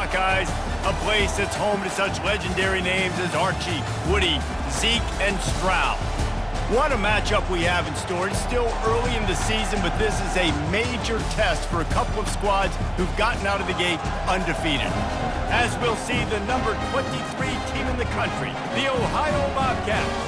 Buckeyes, a place that's home to such legendary names as Archie, Woody, Zeke, and Stroud. What a matchup we have in store. It's still early in the season, but this is a major test for a couple of squads who've gotten out of the gate undefeated. As we'll see, the number 23 team in the country, the Ohio Bobcats,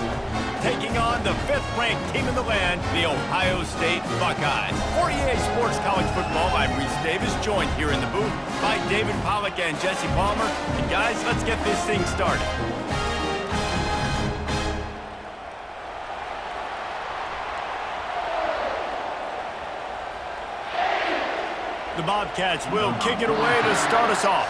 taking on the 5th-ranked team in the land, the Ohio State Buckeyes. For EA Sports College Football, I'm Reese Davis, joined here in the booth by David Pollack and Jesse Palmer. And guys, let's get this thing started. The Bobcats will kick it away to start us off.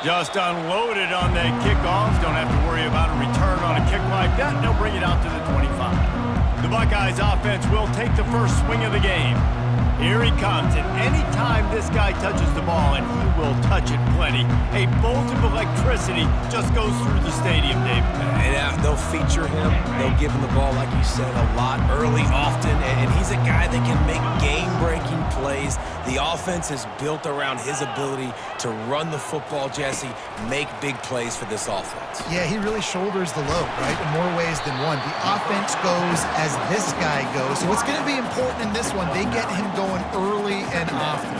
Just unloaded on the kickoff. Don't have to worry about a return on a kick like that. They'll bring it out to the 25. The Buckeyes offense will take the first swing of the game. Here he comes, and anytime this guy touches the ball, and he will touch it plenty, a bolt of electricity just goes through the stadium, David. And they'll feature him. They'll give him the ball, like you said, a lot, early, often, and he's a guy that can make game-breaking plays. The offense is built around his ability to run the football, Jesse, make big plays for this offense. Yeah, he really shoulders the load, right, in more ways than one. The offense goes as this guy goes, so it's going to be important in this one. They get him going early and often.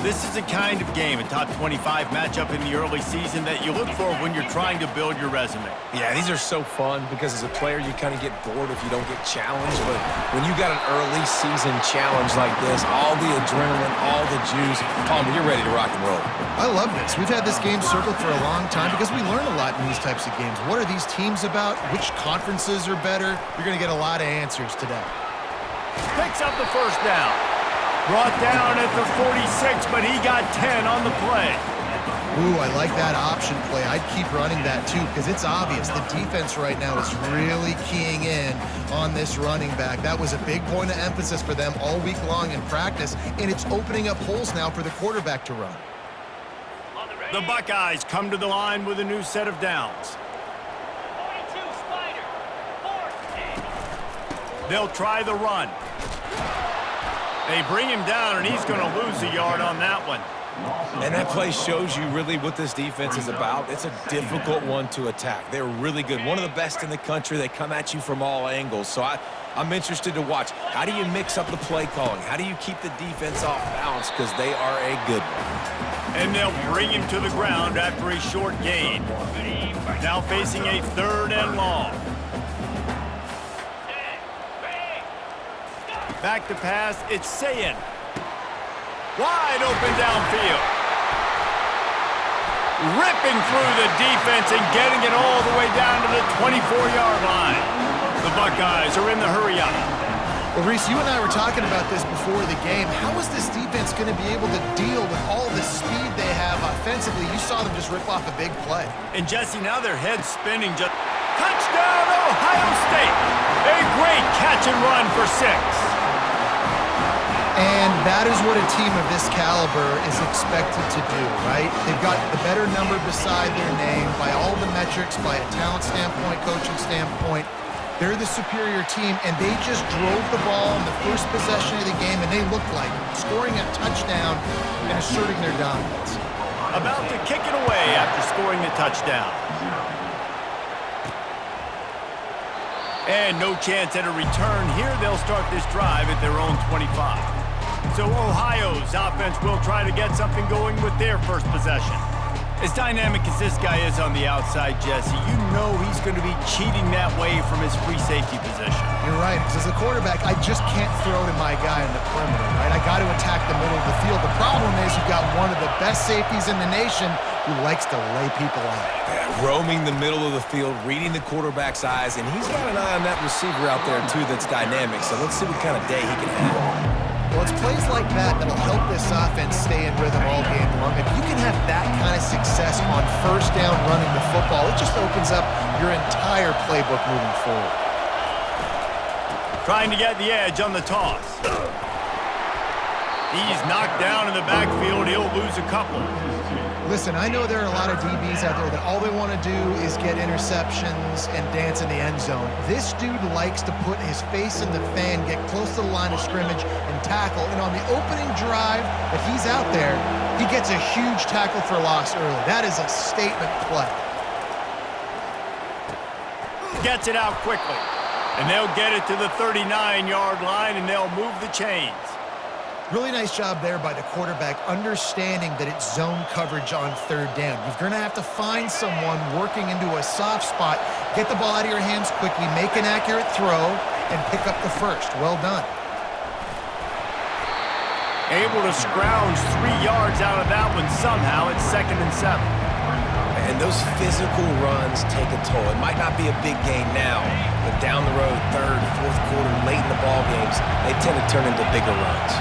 This is the kind of game, a top 25 matchup in the early season, that you look for when you're trying to build your resume. Yeah, these are so fun because as a player, you kind of get bored if you don't get challenged. But when you got an early season challenge like this, all the adrenaline, all the juice, Palmer, you're ready to rock and roll. I love this. We've had this game circled for a long time because we learn a lot in these types of games. What are these teams about? Which conferences are better? You're going to get a lot of answers today. Picks up the first down. Brought down at the 46, but he got 10 on the play. Ooh, I like that option play. I'd keep running that too because it's obvious the defense right now is really keying in on this running back. That was a big point of emphasis for them all week long in practice, and it's opening up holes now for the quarterback to run. The Buckeyes come to the line with a new set of downs. They'll try the run. They bring him down, and he's going to lose a yard on that one. And that play shows you really what this defense is about. It's a difficult one to attack. They're really good. One of the best in the country. They come at you from all angles. So I'm interested to watch. How do you mix up the play calling? How do you keep the defense off balance? Because they are a good one. And they'll bring him to the ground after a short gain. Now facing a 3rd and long. Back to pass, it's Sayin. Wide open downfield. Ripping through the defense and getting it all the way down to the 24-yard line. The Buckeyes are in the hurry up. Well, Reese, you and I were talking about this before the game. How is this defense going to be able to deal with all the speed they have offensively? You saw them just rip off a big play. And Jesse, now their head's spinning. Just touchdown, Ohio State. A great catch and run for 6. And that is what a team of this caliber is expected to do, right? They've got the better number beside their name by all the metrics, by a talent standpoint, coaching standpoint. They're the superior team, and they just drove the ball in the first possession of the game, and they looked like it, scoring a touchdown and asserting their dominance. About to kick it away after scoring the touchdown. And no chance at a return here. They'll start this drive at their own 25. So Ohio's offense will try to get something going with their first possession. As dynamic as this guy is on the outside, Jesse, you know he's going to be cheating that way from his free safety position. You're right, because as a quarterback, I just can't throw to my guy in the perimeter, right? I got to attack the middle of the field. The problem is you've got one of the best safeties in the nation who likes to lay people out. Yeah, roaming the middle of the field, reading the quarterback's eyes, and he's got an eye on that receiver out there, too, that's dynamic. So let's see what kind of day he can have. Well, it's plays like that that'll help this offense stay in rhythm all game long. If you can have that kind of success on first down running the football, it just opens up your entire playbook moving forward. Trying to get the edge on the toss. He's knocked down in the backfield. He'll lose a couple. Listen, I know there are a lot of DBs out there that all they want to do is get interceptions and dance in the end zone. This dude likes to put his face in the fan, get close to the line of scrimmage, and tackle. And on the opening drive that he's out there, he gets a huge tackle for loss early. That is a statement play. Gets it out quickly. And they'll get it to the 39-yard line, and they'll move the chains. Really nice job there by the quarterback, understanding that it's zone coverage on third down. You're going to have to find someone working into a soft spot, get the ball out of your hands quickly, make an accurate throw, and pick up the first. Well done. Able to scrounge 3 yards out of that one somehow. It's 2nd and 7. And those physical runs take a toll. It might not be a big gain now, but down the road, third, fourth quarter, late in the ball games, they tend to turn into bigger runs.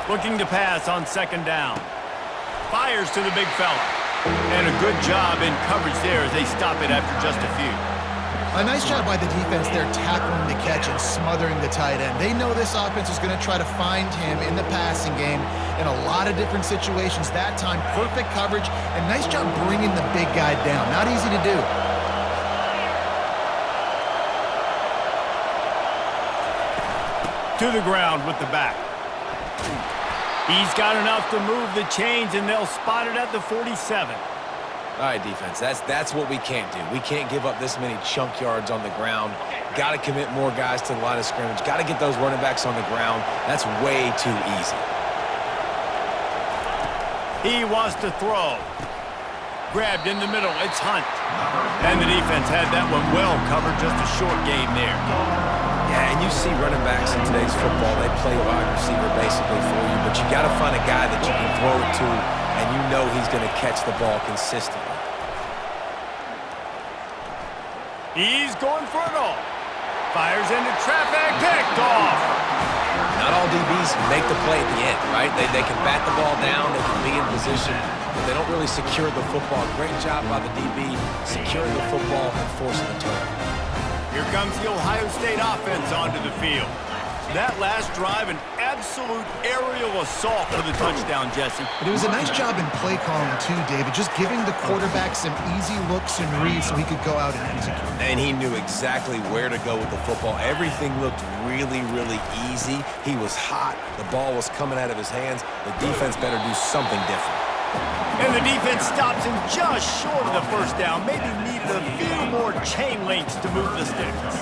Looking to pass on 2nd down. Fires to the big fella. And a good job in coverage there as they stop it after just a few. A nice job by the defense there tackling the catch and smothering the tight end. They know this offense is going to try to find him in the passing game in a lot of different situations. That time, perfect coverage, and nice job bringing the big guy down. Not easy to do. To the ground with the back. He's got enough to move the chains, and they'll spot it at the 47. All right, defense, that's what we can't do. We can't give up this many chunk yards on the ground. Got to commit more guys to the line of scrimmage. Got to get those running backs on the ground. That's way too easy. He wants to throw. Grabbed in the middle. It's Hunt. And the defense had that one well covered. Just a short game there. Yeah, and you see running backs in today's football, they play wide receiver basically for you, but you got to find a guy that you can throw it to, and you know he's going to catch the ball consistently. He's going for it all. Fires into traffic. Picked off. Not all DBs make the play at the end, right? They can bat the ball down, they can be in position, but they don't really secure the football. Great job by the DB securing the football and forcing the turnover. Here comes the Ohio State offense onto the field. That last drive, an absolute aerial assault for the touchdown, Jesse. But it was a nice job in play calling, too, David, just giving the quarterback some easy looks and reads so he could go out and execute. And he knew exactly where to go with the football. Everything looked really, really easy. He was hot. The ball was coming out of his hands. The defense better do something different. And the defense stops him just short of the first down. Maybe needed a few more chain links to move the sticks.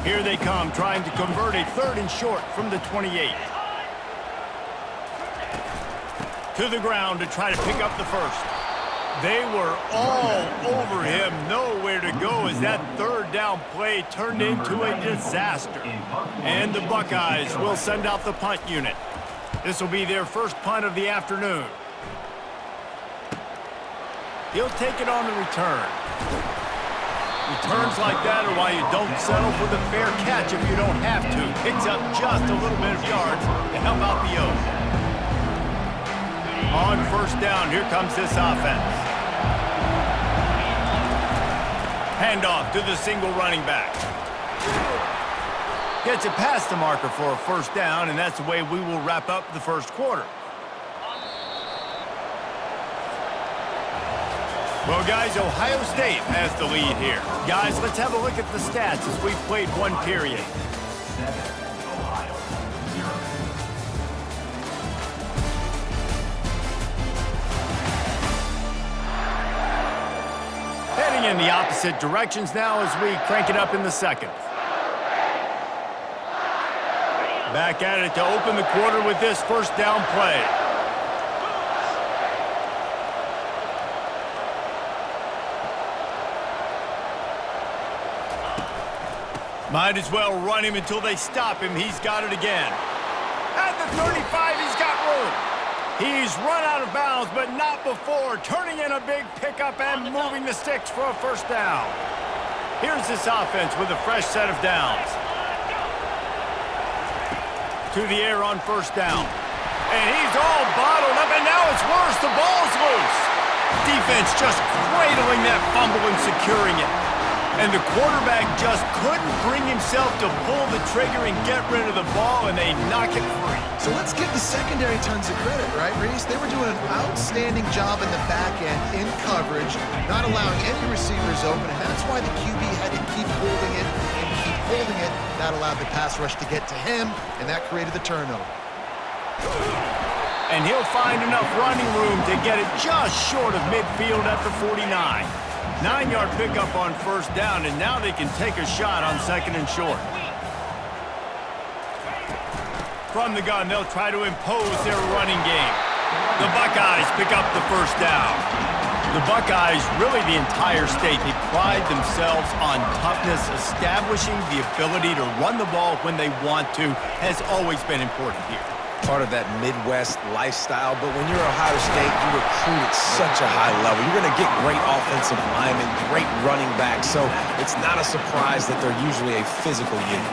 Here they come, trying to convert a 3rd and short from the 28. To the ground to try to pick up the first. They were all over him, nowhere to go as that 3rd down play turned into a disaster. And the Buckeyes will send out the punt unit. This will be their first punt of the afternoon. He'll take it on the return. Returns like that are why you don't settle for the fair catch if you don't have to. Picks up just a little bit of yards to help out the O. On 1st down, here comes this offense. Handoff to the single running back. Gets it past the marker for a 1st down, and that's the way we will wrap up the 1st quarter. Well, guys, Ohio State has the lead here. Guys, let's have a look at the stats as we've played 1 period. Heading in the opposite directions now as we crank it up in the 2nd. Back at it to open the quarter with this 1st down play. Might as well run him until they stop him. He's got it again. At the 35, he's got room. He's run out of bounds, but not before. Turning in a big pickup and moving the sticks for a 1st down. Here's this offense with a fresh set of downs. To the air on 1st down. And he's all bottled up, and now it's worse. The ball's loose. Defense just cradling that fumble and securing it. And the quarterback just couldn't bring himself to pull the trigger and get rid of the ball, and they knock it free. So let's give the secondary tons of credit, right, Reese? They were doing an outstanding job in the back end in coverage, not allowing any receivers open, and that's why the QB had to keep holding it and keep holding it. That allowed the pass rush to get to him, and that created the turnover. And he'll find enough running room to get it just short of midfield at the 49. 9-yard pickup on first down, and now they can take a shot on second and short. From the gun, they'll try to impose their running game. The Buckeyes pick up the first down. The Buckeyes, really the entire state, they pride themselves on toughness. Establishing the ability to run the ball when they want to has always been important here. Part of that Midwest lifestyle, but when you're Ohio State, you recruit at such a high level. You're going to get great offensive linemen, great running backs, so it's not a surprise that they're usually a physical unit.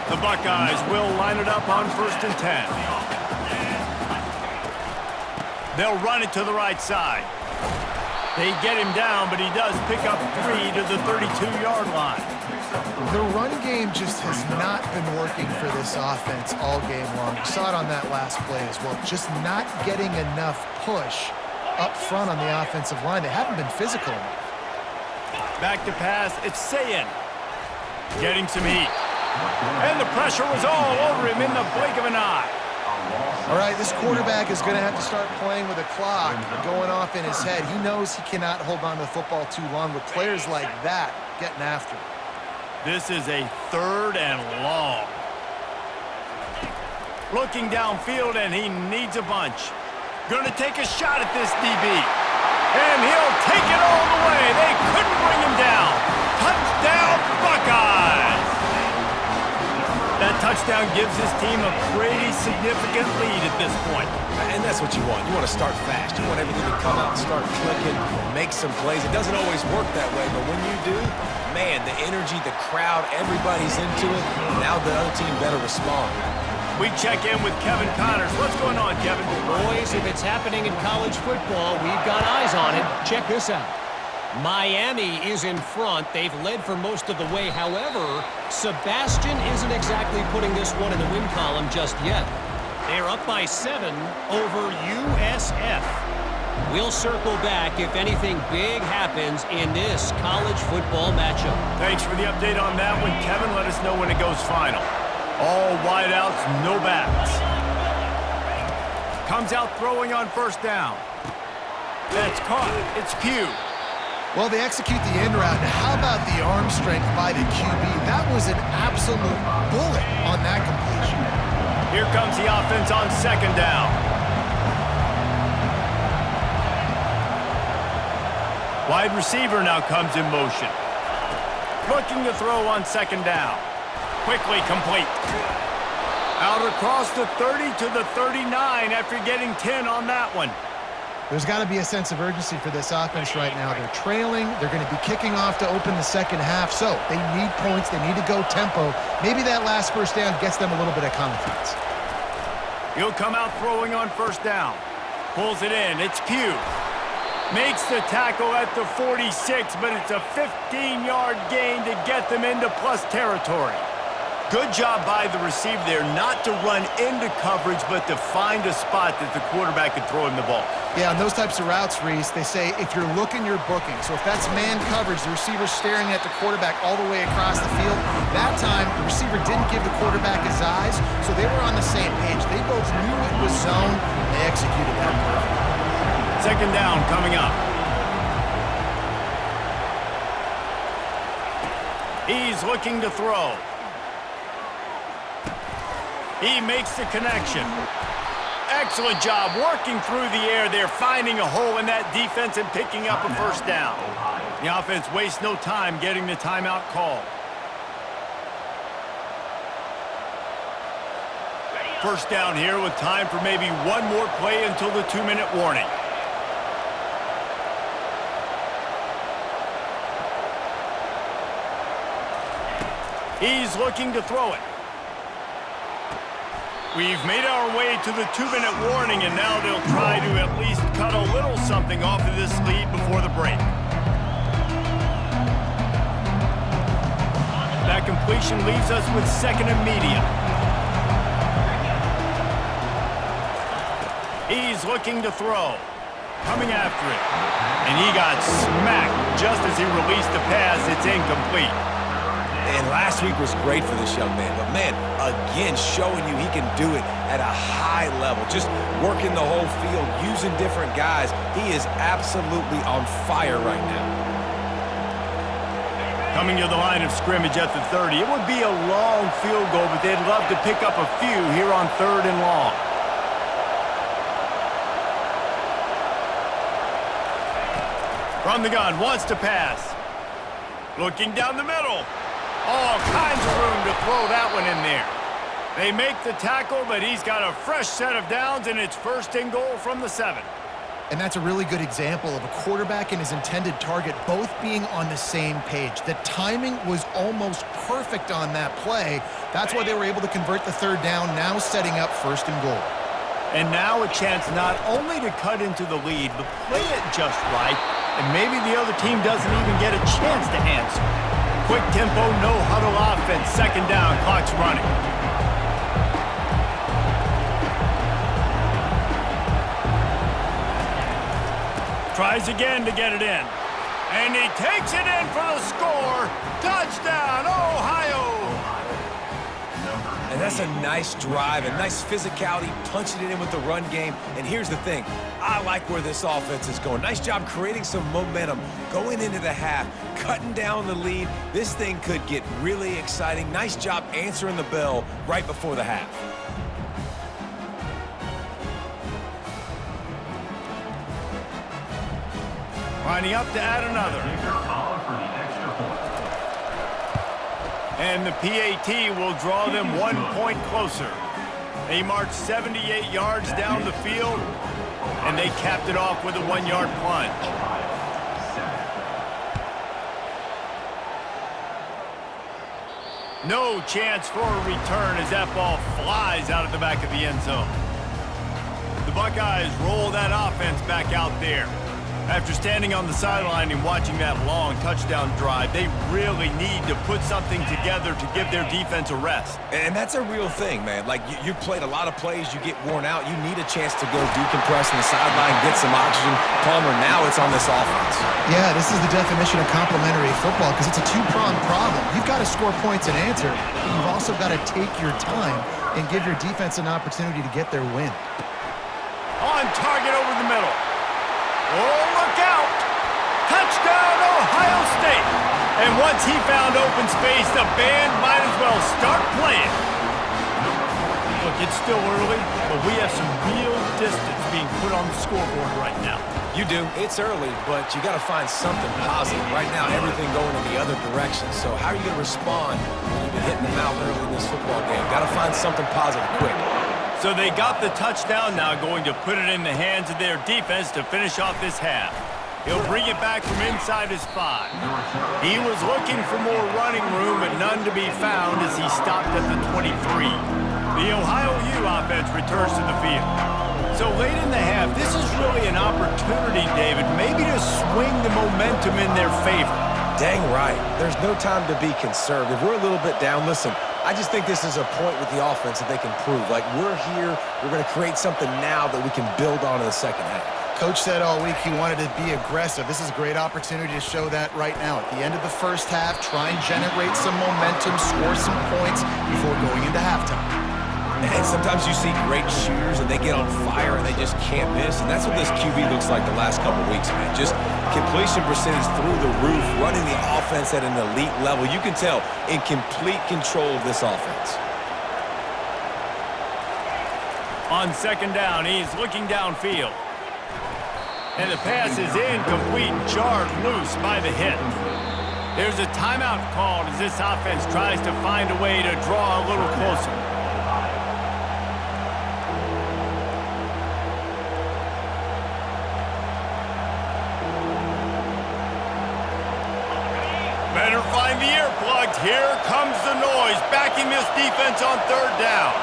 The Buckeyes will line it up on first and 10. They'll run it to the right side. They get him down, but he does pick up 3 to the 32-yard line. The run game just has not been working for this offense all game long. You saw it on that last play as well. Just not getting enough push up front on the offensive line. They haven't been physical enough. Back to pass, it's Sayin. Getting some heat. And the pressure was all over him in the blink of an eye. All right, this quarterback is going to have to start playing with a clock going off in his head. He knows he cannot hold on to the football too long with players like that getting after him. This is a 3rd and long. Looking downfield, and he needs a bunch. Gonna take a shot at this DB. And he'll take it all the way. They couldn't bring him down. Touchdown, Buckeyes! That touchdown gives his team a pretty significant lead at this point. And that's what you want. You want to start fast. You want everything to come out and start clicking, make some plays. It doesn't always work that way, but when you do, man, the energy, the crowd, everybody's into it. Now the other team better respond. We check in with Kevin Connors. What's going on, Kevin? Boys, if it's happening in college football, we've got eyes on it. Check this out. Miami is in front. They've led for most of the way. However, Sebastian isn't exactly putting this one in the win column just yet. They're up by 7 over USF. We'll circle back if anything big happens in this college football matchup. Thanks for the update on that one, Kevin. Let us know when it goes final. All wideouts, no backs. Comes out throwing on first down. That's caught. It's Pugh. Well, they execute the in route. How about the arm strength by the QB? That was an absolute bullet on that completion. Here comes the offense on second down. Wide receiver now comes in motion. Looking to throw on second down. Quickly complete. Out across the 30 to the 39 after getting 10 on that one. There's got to be a sense of urgency for this offense right now. They're trailing. They're going to be kicking off to open the second half. So they need points. They need to go tempo. Maybe that last first down gets them a little bit of confidence. He'll come out throwing on first down. Pulls it in. It's Pugh. Makes the tackle at the 46, but it's a 15-yard gain to get them into plus territory. Good job by the receiver there not to run into coverage, but to find a spot that the quarterback could throw him the ball. Yeah, on those types of routes, Reese, they say if you're looking, you're booking. So if that's man coverage, the receiver's staring at the quarterback all the way across the field. That time, the receiver didn't give the quarterback his eyes, so they were on the same page. They both knew it was zone, and they executed that perfectly. Second down coming up. He's looking to throw. He makes the connection. Excellent job working through the air there, finding a hole in that defense and picking up a first down. The offense wastes no time getting the timeout called. First down here with time for maybe one more play until the 2-minute warning. He's looking to throw it. We've made our way to the 2-minute warning, and now they'll try to at least cut a little something off of this lead before the break. completion leaves us with second and medium. He's looking to throw. Coming after it. And he got smacked just as he released the pass. It's incomplete. And last week was great for this young man. But, man, again, showing you he can do it at a high level. Just working the whole field, using different guys. He is absolutely on fire right now. Coming to the line of scrimmage at the 30. It would be a long field goal, but they'd love to pick up a few here on 3rd and long. From the gun, wants to pass. Looking down the middle. All kinds of room to throw that one in there. They make the tackle, but he's got a fresh set of downs, and it's 1st and goal from the 7. And that's a really good example of a quarterback and his intended target both being on the same page. The timing was almost perfect on that play. That's why they were able to convert the 3rd down, now setting up 1st and goal. And now a chance not only to cut into the lead, but play it just right. And maybe the other team doesn't even get a chance to answer. Quick tempo, no huddle offense. 2nd down, clock's running. Tries again to get it in. And he takes it in for the score. Touchdown, Ohio! And that's a nice drive, a nice physicality, punching it in with the run game. And here's the thing. I like where this offense is going. Nice job creating some momentum, going into the half, cutting down the lead. This thing could get really exciting. Nice job answering the bell right before the half. Lining up to add another. And the PAT will draw them 1 point closer. They marched 78 yards down the field, and they capped it off with a 1-yard plunge. No chance for a return as that ball flies out of the back of the end zone. The Buckeyes roll that offense back out there. After standing on the sideline and watching that long touchdown drive, they really need to put something together to give their defense a rest. And that's a real thing, man. Like, you've played a lot of plays, you get worn out, you need a chance to go decompress on the sideline, get some oxygen. Palmer, now it's on this offense. Yeah, this is the definition of complementary football because it's a two-pronged problem. You've got to score points and answer, but you've also got to take your time and give your defense an opportunity to get their win. On target over the middle. Oh, look out! Touchdown, Ohio State! And once he found open space, the band might as well start playing. Look, it's still early, but we have some real distance being put on the scoreboard right now. You do. It's early, but you got to find something positive. Right now, everything going in the other direction. So how are you going to respond when you've been hitting the mouth early in this football game? Got to find something positive quick. So they got the touchdown, now going to put it in the hands of their defense to finish off this half. He'll bring it back from inside his 5. He was looking for more running room, but none to be found as he stopped at the 23. The Ohio U offense returns to the field. So late in the half, this is really an opportunity, David, maybe to swing the momentum in their favor. Dang right. There's no time to be conservative. We're a little bit down. Listen, I just think this is a point with the offense that they can prove. Like, we're here, we're going to create something now that we can build on in the second half. Coach said all week he wanted to be aggressive. This is a great opportunity to show that right now. At the end of the first half, try and generate some momentum, score some points before going into halftime. And sometimes you see great shooters and they get on fire and they just can't miss. And that's what this QB looks like the last couple weeks, man. Just completion percentage through the roof, running the offense at an elite level. You can tell in complete control of this offense. On 2nd down, he's looking downfield. And the pass is incomplete, jarred loose by the hit. There's a timeout called as this offense tries to find a way to draw a little closer. Better find the earplugs. Here comes the noise, backing this defense on 3rd down.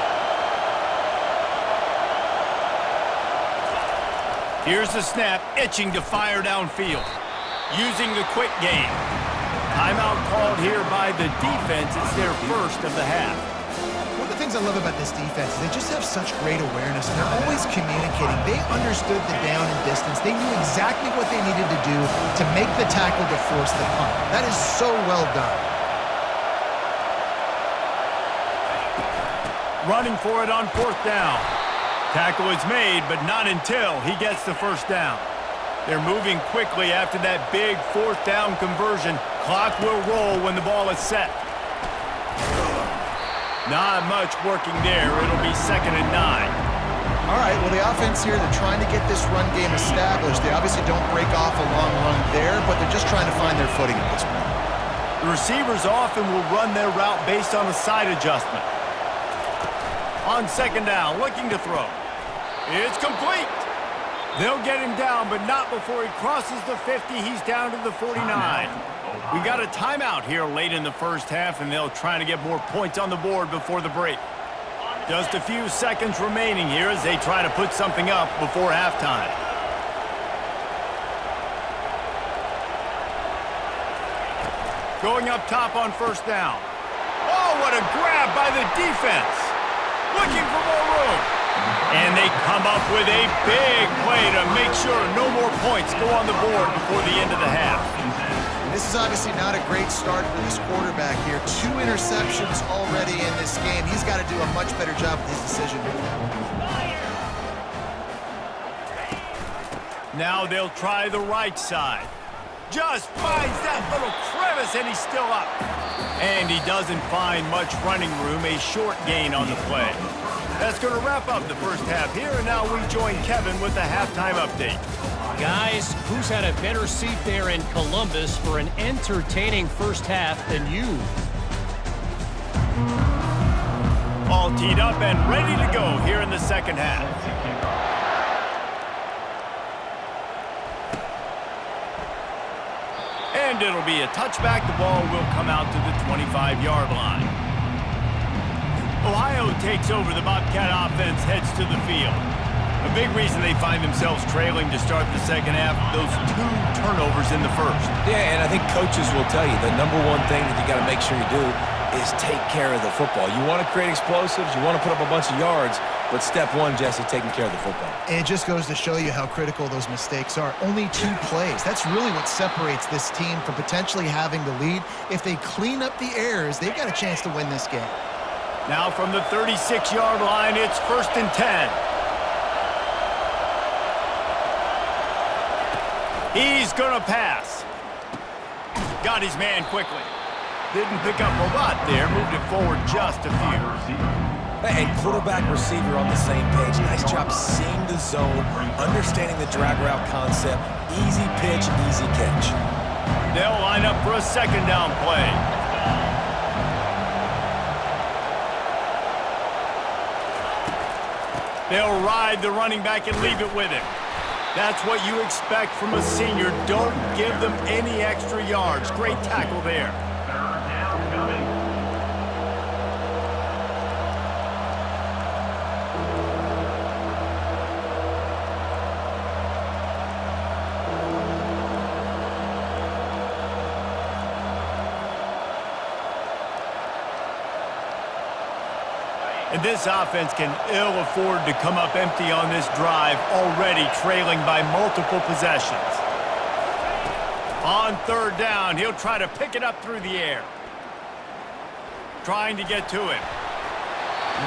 Here's the snap, itching to fire downfield. Using the quick game. Timeout called here by the defense. It's their first of the half. One of the things I love about this defense is they just have such great awareness, and they're always communicating. They understood the down and distance. They knew exactly what they needed to do to make the tackle to force the punt. That is so well done. Running for it on 4th down. Tackle is made, but not until he gets the first down. They're moving quickly after that big 4th down conversion. Clock will roll when the ball is set. Not much working there. It'll be 2nd and 9. All right, well, the offense here, they're trying to get this run game established. They obviously don't break off a long run there, but they're just trying to find their footing at this point. The receivers often will run their route based on a side adjustment. On 2nd down, looking to throw. It's complete. They'll get him down, but not before he crosses the 50. He's down to the 49. We got a timeout here late in the first half, and they'll try to get more points on the board before the break. Just a few seconds remaining here as they try to put something up before halftime. Going up top on 1st down. Oh, what a grab by the defense. Looking for more room. And they come up with a big play to make sure no more points go on the board before the end of the half. And this is obviously not a great start for this quarterback here. 2 interceptions already in this game. He's got to do a much better job with his decision making. Now they'll try the right side. Just finds that little crevice, and he's still up. And he doesn't find much running room, a short gain on the play. That's going to wrap up the first half here, and now we join Kevin with the halftime update. Guys, who's had a better seat there in Columbus for an entertaining first half than you? All teed up and ready to go here in the second half. And it'll be a touchback. The ball will come out to the 25-yard line. Ohio takes over. The Bobcat offense heads to the field. A big reason they find themselves trailing to start the second half, those 2 turnovers in the first. Yeah, and I think coaches will tell you the number one thing that you got to make sure you do is take care of the football. You want to create explosives, you want to put up a bunch of yards, but step one, Jesse, taking care of the football. And it just goes to show you how critical those mistakes are. Only 2 plays. That's really what separates this team from potentially having the lead. If they clean up the errors, they've got a chance to win this game. Now from the 36-yard line, it's 1st and 10. He's going to pass. Got his man quickly. Didn't pick up a lot there. Moved it forward just a few. And quarterback receiver on the same page. Nice job seeing the zone, understanding the drag route concept. Easy pitch, easy catch. They'll line up for a 2nd down play. They'll ride the running back and leave it with him. That's what you expect from a senior. Don't give them any extra yards. Great tackle there. And this offense can ill afford to come up empty on this drive, already trailing by multiple possessions. On 3rd down, he'll try to pick it up through the air. Trying to get to him.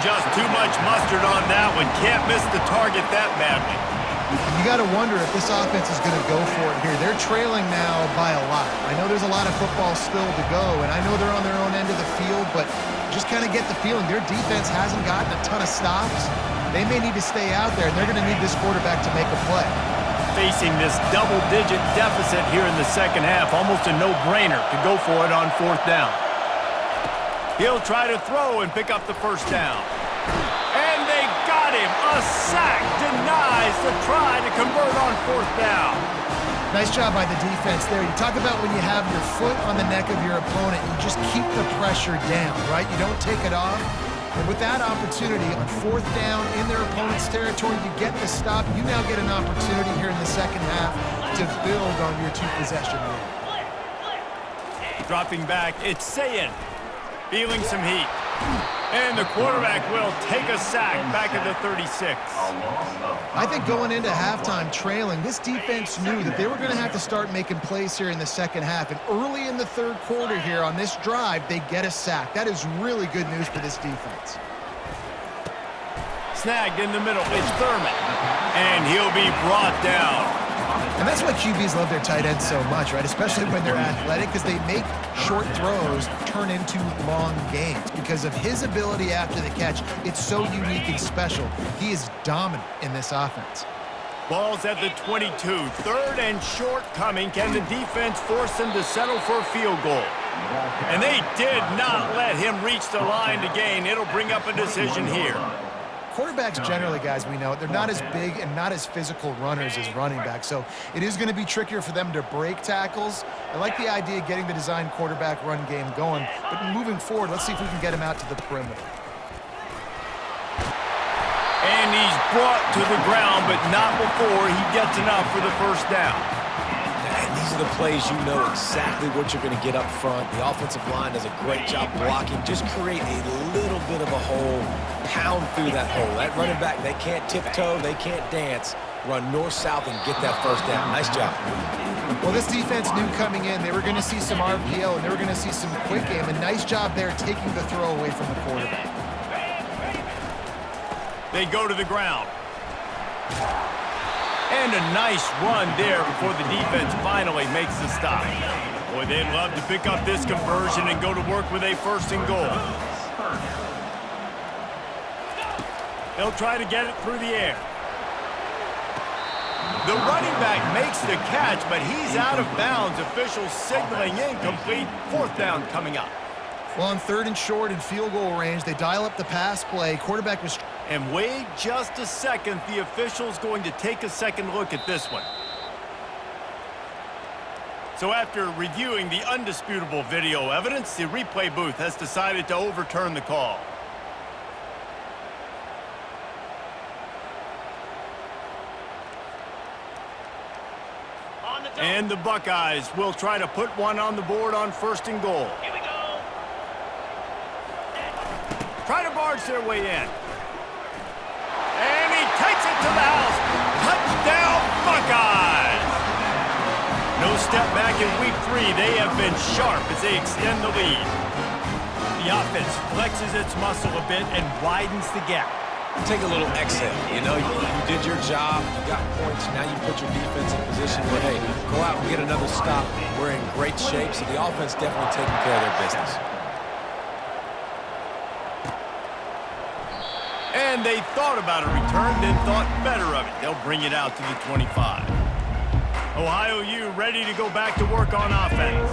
Just too much mustard on that one. Can't miss the target that badly. You got to wonder if this offense is going to go for it here. They're trailing now by a lot. I know there's a lot of football still to go, and I know they're on their own end of the field, but just kind of get the feeling their defense hasn't gotten a ton of stops. They may need to stay out there, and they're going to need this quarterback to make a play. Facing this double-digit deficit here in the second half, almost a no-brainer to go for it on 4th down. He'll try to throw and pick up the 1st down. And they got him. A sack denies the try to convert on 4th down. Nice job by the defense there. You talk about when you have your foot on the neck of your opponent, you just keep the pressure down, right? You don't take it off. And with that opportunity on 4th down in their opponent's territory, you get the stop. You now get an opportunity here in the second half to build on your 2-possession lead. Dropping back, it's Sayin. Feeling some heat. And the quarterback will take a sack back at the 36. I think going into halftime trailing, this defense knew that they were going to have to start making plays here in the second half. And early in the third quarter here on this drive, they get a sack. That is really good news for this defense. Snagged in the middle, it's Thurman. And he'll be brought down. And that's why QBs love their tight ends so much, right? Especially when they're athletic, because they make short throws turn into long gains. Because of his ability after the catch, it's so unique and special. He is dominant in this offense. Ball's at the 22. Third and short coming. Can the defense force them to settle for a field goal? And they did not let him reach the line to gain. It'll bring up a decision here. Quarterbacks generally, guys, we know, they're not as big and not as physical runners as running backs, so it is going to be trickier for them to break tackles. I like the idea of getting the design quarterback run game going, but moving forward, let's see if we can get him out to the perimeter. And he's brought to the ground, but not before he gets enough for the first down. And these are the plays you know exactly what you're going to get up front. The offensive line does a great job blocking. Just create a little bit of a hole, pound through that hole. That running back, they can't tiptoe, they can't dance. Run north-south and get that first down. Nice job. Well, this defense knew coming in they were going to see some RPO and they were going to see some quick game. A nice job there taking the throw away from the quarterback. They go to the ground. And a nice run there before the defense finally makes the stop. Boy, they'd love to pick up this conversion and go to work with a first and goal. They'll try to get it through the air. The running back makes the catch, but he's out of bounds. Officials signaling incomplete. Fourth down coming up. Well, on third and short and field goal range, they dial up the pass play. Quarterback was... And wait just a second. The official's going to take a second look at this one. So after reviewing the undisputable video evidence, the replay booth has decided to overturn the call. And the Buckeyes will try to put one on the board on first and goal. Here we go. Try to barge their way in. And he takes it to the house. Touchdown, Buckeyes! No step back in week 3. They have been sharp as they extend the lead. The offense flexes its muscle a bit and widens the gap. Take a little exhale. You know, you did your job. You got points. Now you put your defense in position where, hey, go out and get another stop. We're in great shape, so the offense definitely taking care of their business. And they thought about a return, then thought better of it. They'll bring it out to the 25. Ohio U ready to go back to work on offense.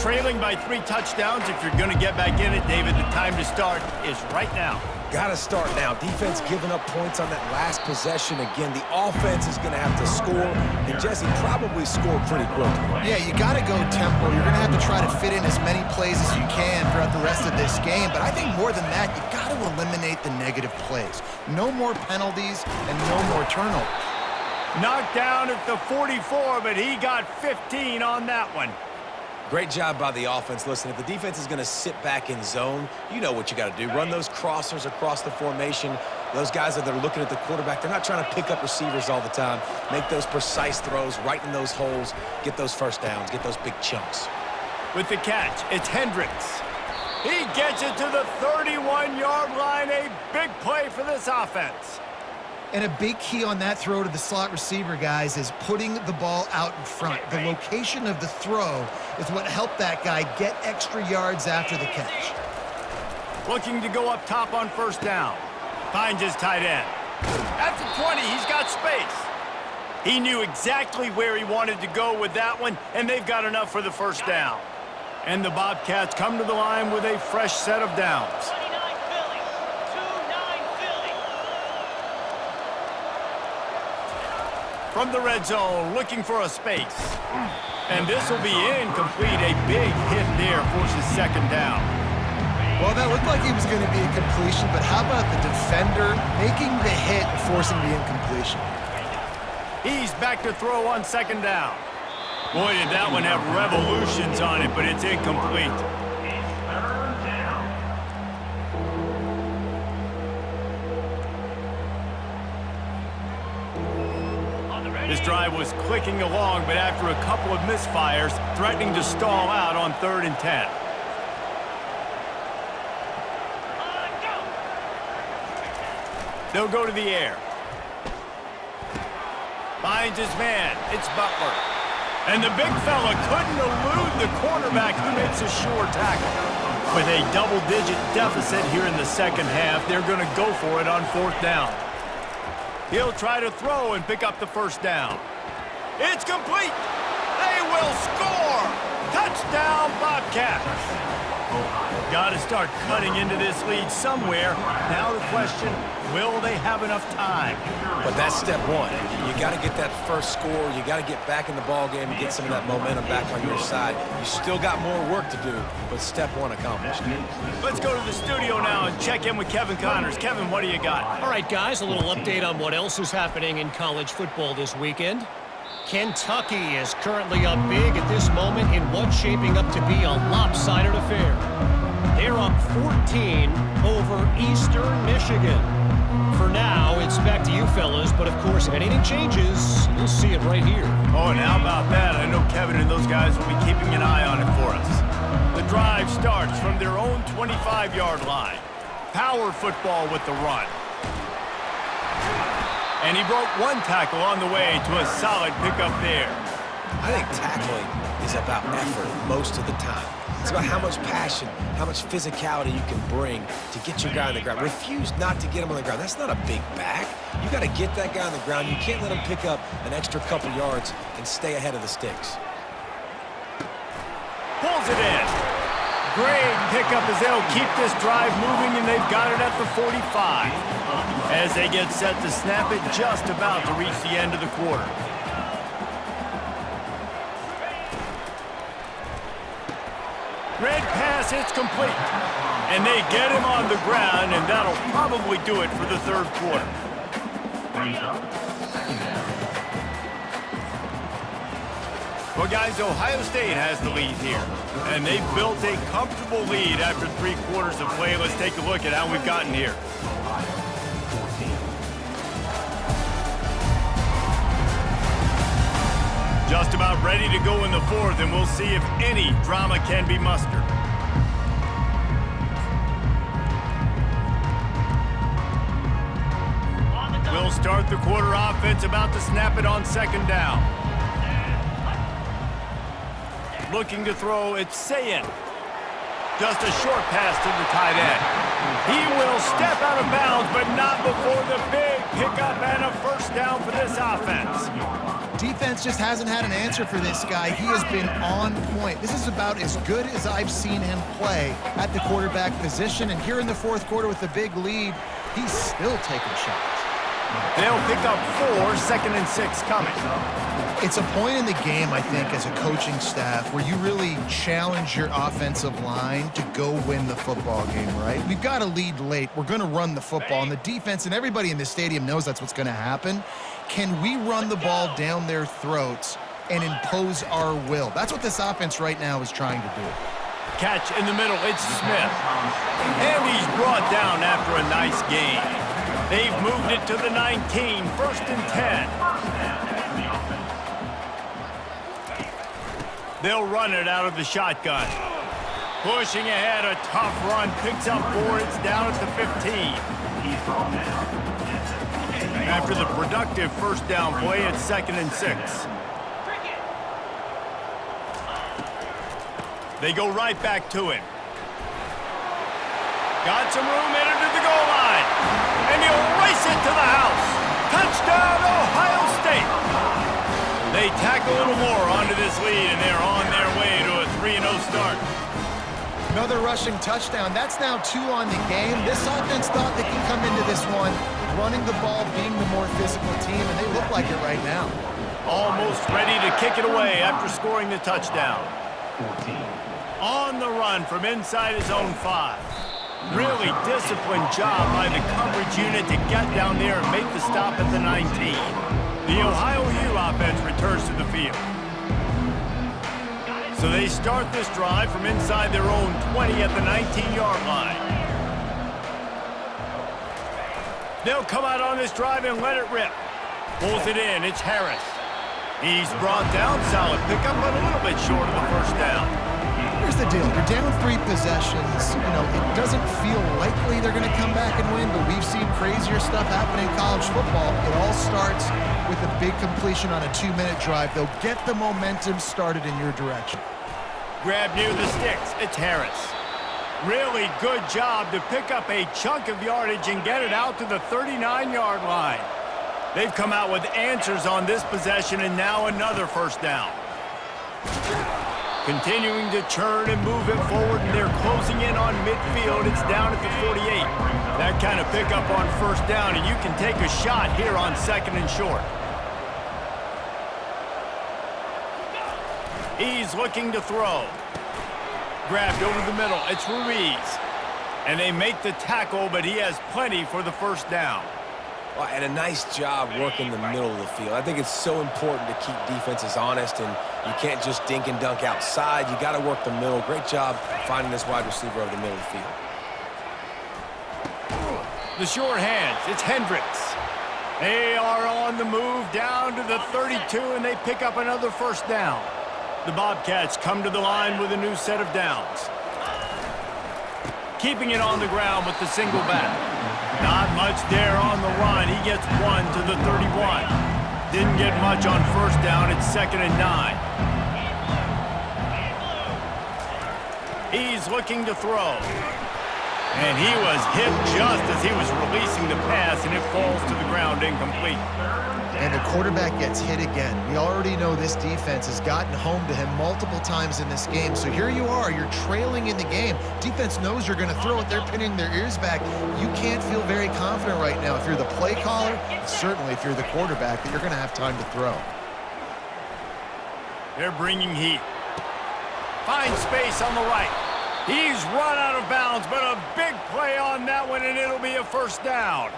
Trailing by 3 touchdowns. If you're going to get back in it, David, the time to start is right now. Got to start now. Defense giving up points on that last possession. Again, the offense is going to have to score, and Jesse probably scored pretty quickly. Yeah, you got to go tempo. You're going to have to try to fit in as many plays as you can throughout the rest of this game. But I think more than that, you got to eliminate the negative plays. No more penalties and no more turnovers. Knocked down at the 44, but he got 15 on that one. Great job by the offense. Listen, if the defense is going to sit back in zone, you know what you got to do. Run those crossers across the formation. Those guys that are looking at the quarterback, they're not trying to pick up receivers all the time. Make those precise throws right in those holes. Get those first downs. Get those big chunks. With the catch, it's Hendricks. He gets it to the 31-yard line. A big play for this offense. And a big key on that throw to the slot receiver, guys, is putting the ball out in front. The location of the throw is what helped that guy get extra yards after the catch. Looking to go up top on first down. Finds his tight end. At the 20, he's got space. He knew exactly where he wanted to go with that one, and they've got enough for the first down. And the Bobcats come to the line with a fresh set of downs. From the red zone, looking for a space. And this will be incomplete. A big hit there forces second down. Well, that looked like he was going to be a completion, but how about the defender making the hit, forcing the incompletion? He's back to throw on second down. Boy, did that one have revolutions on it, but it's incomplete. This drive was clicking along, but after a couple of misfires, threatening to stall out on 3rd and 10. They'll go to the air. Finds his man. It's Butler. And the big fella couldn't elude the quarterback who makes a sure tackle. With a double-digit deficit here in the second half, they're going to go for it on 4th down. He'll try to throw and pick up the first down. It's complete. They will score. Touchdown, Bobcats. Got to start cutting into this lead somewhere. Now the question, will they have enough time? But that's step one. You got to get that first score. You got to get back in the ball game and get some of that momentum back on your side. You still got more work to do, but step one accomplished. Let's go to the studio now and check in with Kevin Connors. Kevin, what do you got? All right, guys, a little update on what else is happening in college football this weekend. Kentucky is currently up big at this moment in what's shaping up to be a lopsided affair. They're up 14 over Eastern Michigan. For now, it's back to you fellas, but of course, if anything changes, you'll see it right here. Oh, and how about that? I know Kevin and those guys will be keeping an eye on it for us. The drive starts from their own 25-yard line. Power football with the run. And he broke one tackle on the way to a solid pickup there. I think tackling is about effort most of the time. It's about how much passion, how much physicality you can bring to get your guy on the ground. Refuse not to get him on the ground. That's not a big back. You got to get that guy on the ground. You can't let him pick up an extra couple yards and stay ahead of the sticks. Pulls it in. Great pickup as they'll keep this drive moving, and they've got it at the 45. As they get set to snap it, just about to reach the end of the quarter. Red pass, it's complete. And they get him on the ground, and that'll probably do it for the 3rd quarter. Well, guys, Ohio State has the lead here. And they've built a comfortable lead after 3 quarters of play. Let's take a look at how we've gotten here. Just about ready to go in the 4th, and we'll see if any drama can be mustered. We'll start the quarter offense, about to snap it on 2nd down. Looking to throw, it's Sayin. Just a short pass to the tight end. He will step out of bounds, but not before the big pickup and a first down for this offense. Defense just hasn't had an answer for this guy. He has been on point. This is about as good as I've seen him play at the quarterback position. And here in the 4th quarter with the big lead, he's still taking shots. They'll pick up 4, 2nd and 6 coming. It's a point in the game, I think, as a coaching staff where you really challenge your offensive line to go win the football game, right? We've got a lead late. We're going to run the football, and the defense and everybody in the stadium knows that's what's going to happen. Can we run the ball down their throats and impose our will? That's what this offense right now is trying to do. Catch in the middle, it's Smith. And he's brought down after a nice gain. They've moved it to the 19, 1st and 10. They'll run it out of the shotgun. Pushing ahead, a tough run, picks up 4, it's down at the 15. After the productive first down play, it's 2nd and 6. They go right back to him. Got some room, headed to the goal line. And he'll race it to the house. Touchdown, Ohio State. They tack a little more onto this lead, and they're on their way to a 3-0 start. Another rushing touchdown. That's now 2 on the game. This offense thought they can come into this one running the ball, being the more physical team, and they look like it right now. Almost ready to kick it away after scoring the touchdown. 14. On the run from inside his own 5. Really disciplined job by the coverage unit to get down there and make the stop at the 19. The Ohio U offense returns to the field. So they start this drive from inside their own 20 at the 19-yard line. They'll come out on this drive and let it rip. Pulls it in. It's Harris. He's brought down. Solid pickup, but a little bit short of the first down. Here's the deal. You're down 3 possessions. You know, it doesn't feel likely they're going to come back and win, but we've seen crazier stuff happen in college football. It all starts with a big completion on a 2-minute drive. They'll get the momentum started in your direction. Grab near the sticks. It's Harris. Really good job to pick up a chunk of yardage and get it out to the 39-yard line. They've come out with answers on this possession, and now another first down. Continuing to churn and move it forward, and they're closing in on midfield. It's down at the 48. That kind of pickup on first down, and you can take a shot here on 2nd and short. He's looking to throw. Grabbed over the middle. It's Ruiz. And they make the tackle, but he has plenty for the first down. Well, and a nice job working the middle of the field. I think it's so important to keep defenses honest, and you can't just dink and dunk outside. You got to work the middle. Great job finding this wide receiver over the middle of the field. The short hands. It's Hendricks. They are on the move down to the 32, and they pick up another first down. The Bobcats come to the line with a new set of downs. Keeping it on the ground with the single back. Not much there on the run. He gets 1 to the 31. Didn't get much on first down. It's 2nd and 9. He's looking to throw. And he was hit just as he was releasing the pass, and it falls to the ground incomplete. And the quarterback gets hit again. We already know this defense has gotten home to him multiple times in this game. So here you are, you're trailing in the game. Defense knows you're going to throw it. They're pinning their ears back. You can't feel very confident right now if you're the play caller, certainly if you're the quarterback, that you're going to have time to throw. They're bringing heat. Finds space on the right. He's run out of bounds, but a big play on that one, and it'll be a first down.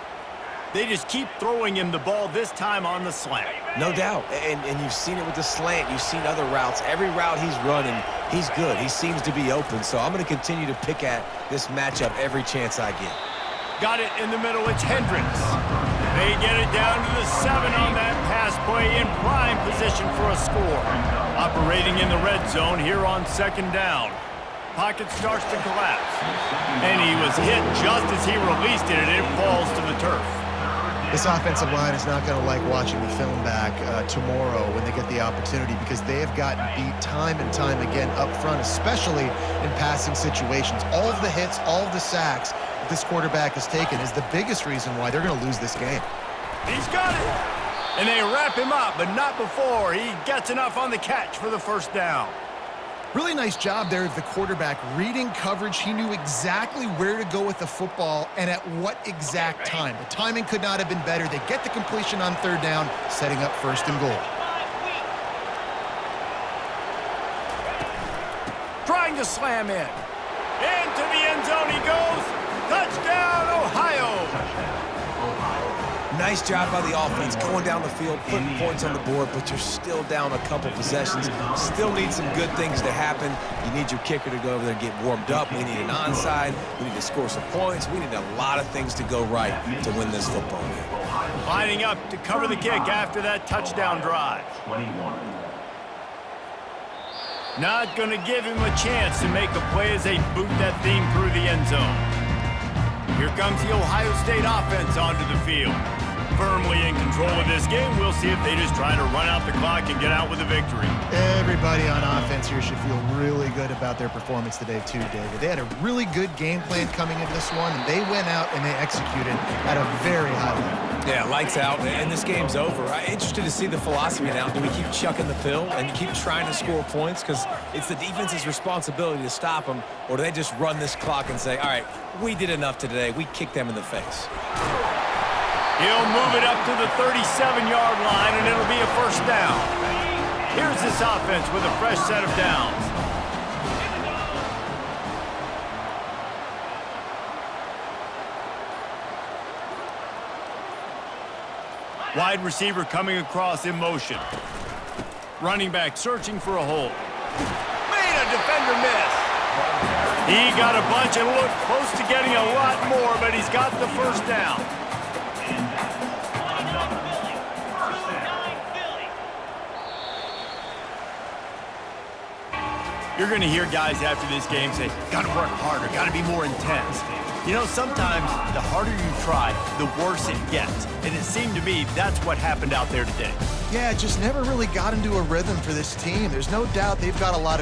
They just keep throwing him the ball, this time on the slant. No doubt, and you've seen it with the slant. You've seen other routes. Every route he's running, he's good. He seems to be open, so I'm going to continue to pick at this matchup every chance I get. Got it in the middle. It's Hendricks. They get it down to the 7 on that pass play, in prime position for a score. Operating in the red zone here on 2nd down. Pocket starts to collapse. And he was hit just as he released it, and it falls to the turf. This offensive line is not going to like watching the film back tomorrow when they get the opportunity, because they have gotten beat time and time again up front, especially in passing situations. All of the hits, all of the sacks that this quarterback has taken is the biggest reason why they're going to lose this game. He's got it. And they wrap him up, but not before he gets enough on the catch for the first down. Really nice job there of the quarterback reading coverage. He knew exactly where to go with the football and at what exact time. The timing could not have been better. They get the completion on 3rd down, setting up 1st and goal. Trying to slam in. Into the end zone he goes. Touchdown, Ohio. Nice job by the offense going down the field, putting points on the board, but you're still down a couple possessions. Still need some good things to happen. You need your kicker to go over there and get warmed up. We need an onside. We need to score some points. We need a lot of things to go right to win this football game. Lining up to cover the kick after that touchdown drive. Not going to give him a chance to make a play as they boot that thing through the end zone. Here comes the Ohio State offense onto the field. Firmly in control of this game. We'll see if they just try to run out the clock and get out with a victory. Everybody on offense here should feel really good about their performance today too, David. They had a really good game plan coming into this one, and they went out and they executed at a very high level. Yeah, lights out, and this game's over. I'm interested to see the philosophy now. Do we keep chucking the pill and keep trying to score points because it's the defense's responsibility to stop them, or do they just run this clock and say, all right, we did enough today. We kicked them in the face. He'll move it up to the 37-yard line, and it'll be a first down. Here's this offense with a fresh set of downs. Wide receiver coming across in motion. Running back searching for a hole. a defender miss. He got a bunch and looked close to getting a lot more, but he's got the first down. You're going to hear guys after this game say, got to work harder, got to be more intense. You know, sometimes the harder you try, the worse it gets. And it seemed to me that's what happened out there today. Yeah, just never really got into a rhythm for this team. There's no doubt they've got a lot of